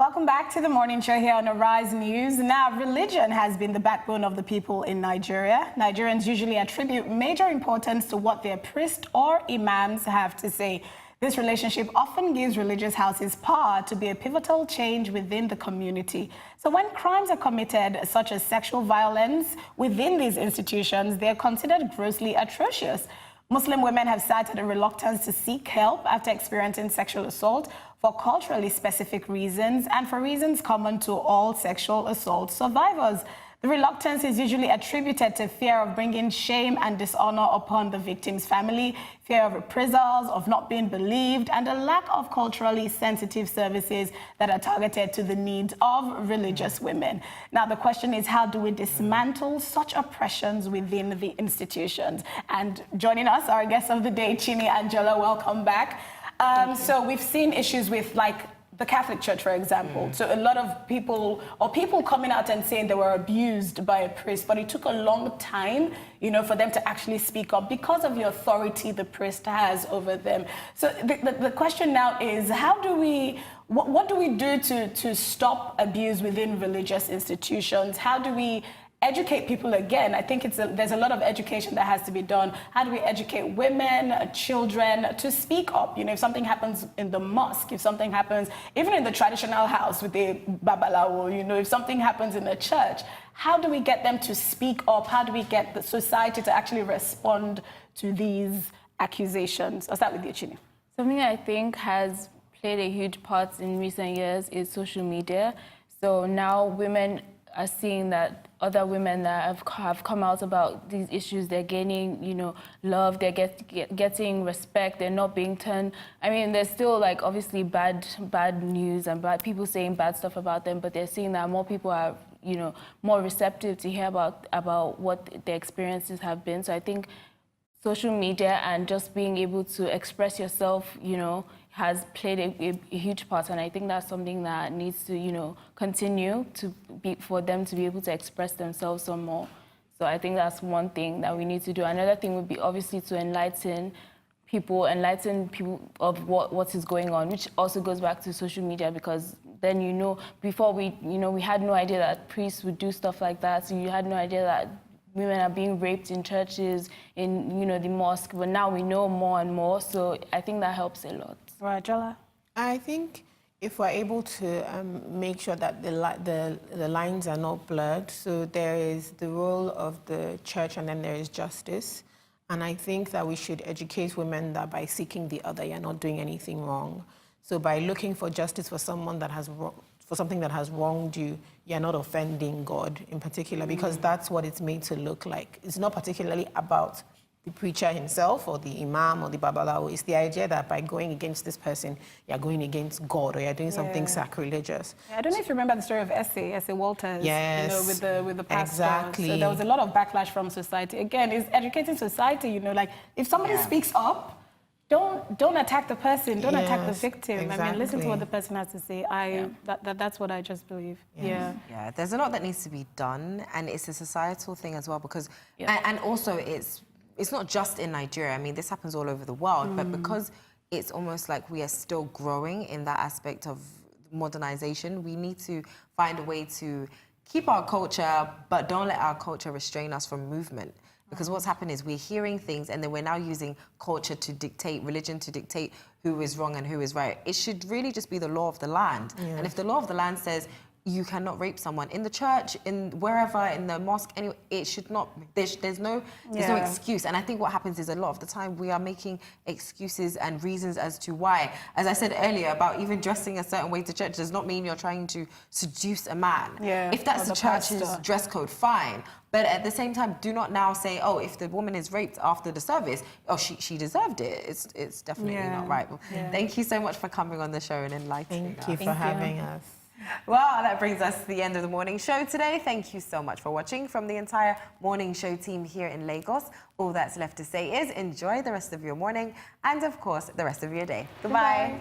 Welcome back to the morning show here on Arise News. Now, religion has been the backbone of the people in Nigeria. Nigerians usually attribute major importance to what their priest or imams have to say. This relationship often gives religious houses power to be a pivotal change within the community. So when crimes are committed, such as sexual violence, within these institutions, they're considered grossly atrocious. Muslim women have cited a reluctance to seek help after experiencing sexual assault for culturally specific reasons and for reasons common to all sexual assault survivors. The reluctance is usually attributed to fear of bringing shame and dishonor upon the victim's family, fear of reprisals, of not being believed, and a lack of culturally sensitive services that are targeted to the needs of religious women. Now, the question is, how do we dismantle such oppressions within the institutions? And joining us, our guest of the day, Chini Angela, welcome back. So we've seen issues with, like, the Catholic Church, for example. So a lot of people, or people coming out and saying they were abused by a priest, but it took a long time, for them to actually speak up because of the authority the priest has over them. So the question now is, how do we, what do we do to stop abuse within religious institutions? How do we educate people again? I think there's a lot of education that has to be done. How do we educate women, children to speak up? If something happens in the mosque, if something happens even in the traditional house with the babalawo, if something happens in the church, how do we get them to speak up? How do we get the society to actually respond to these accusations? I'll start with you, Chini. Something I think has played a huge part in recent years is social media. So now women are seeing that other women that have come out about these issues, they're gaining, love, they're getting respect, they're not being turned. I mean, there's still, like, obviously bad news and bad people saying bad stuff about them, but they're seeing that more people are, more receptive to hear about what their experiences have been. So I think social media and just being able to express yourself, has played a huge part, and I think that's something that needs to, continue to be for them to be able to express themselves some more. So I think that's one thing that we need to do. Another thing would be obviously to enlighten people of what is going on, which also goes back to social media, because then before we had no idea that priests would do stuff like that. So you had no idea that women are being raped in churches, in the mosque, but now we know more and more. So I think that helps a lot. Right, Jola? I think if we're able to make sure that the lines are not blurred, so there is the role of the church and then there is justice. And I think that we should educate women that by seeking the other, you're not doing anything wrong. So by looking for justice for someone that has for something that has wronged you, you're not offending God in particular, because that's what it's made to look like. It's not particularly about the preacher himself or the imam or the babalawo. It's the idea that by going against this person, you're going against God, or you're doing something sacrilegious. I don't know if you remember the story of Essie Walters. Yes, with the pastor. exactly. So there was a lot of backlash from society. Again, it's educating society. Like, if somebody speaks up, don't attack the person. Don't attack the victim. Exactly. I mean, listen to what the person has to say. That's what I just believe. Yes. Yeah. There's a lot that needs to be done, and it's a societal thing as well, because and also it's not just in Nigeria. I mean, this happens all over the world, but because it's almost like we are still growing in that aspect of modernization, we need to find a way to keep our culture, but don't let our culture restrain us from movement. Because what's happened is we're hearing things, and then we're now using culture to dictate, religion to dictate who is wrong and who is right. It should really just be the law of the land. Yeah. And if the law of the land says you cannot rape someone in the church, in wherever, in the mosque, anyway, it should not. There's no excuse. And I think what happens is a lot of the time we are making excuses and reasons as to why. As I said earlier about even dressing a certain way to church does not mean you're trying to seduce a man. Yeah. If that's the church's dress code, fine. But at the same time, do not now say, oh, if the woman is raped after the service, oh, she deserved it. It's definitely not right. Thank you so much for coming on the show and enlightening us. Thank you for having us. Well, that brings us to the end of the morning show today. Thank you so much for watching. From the entire morning show team here in Lagos, all that's left to say is enjoy the rest of your morning and, of course, the rest of your day. Goodbye.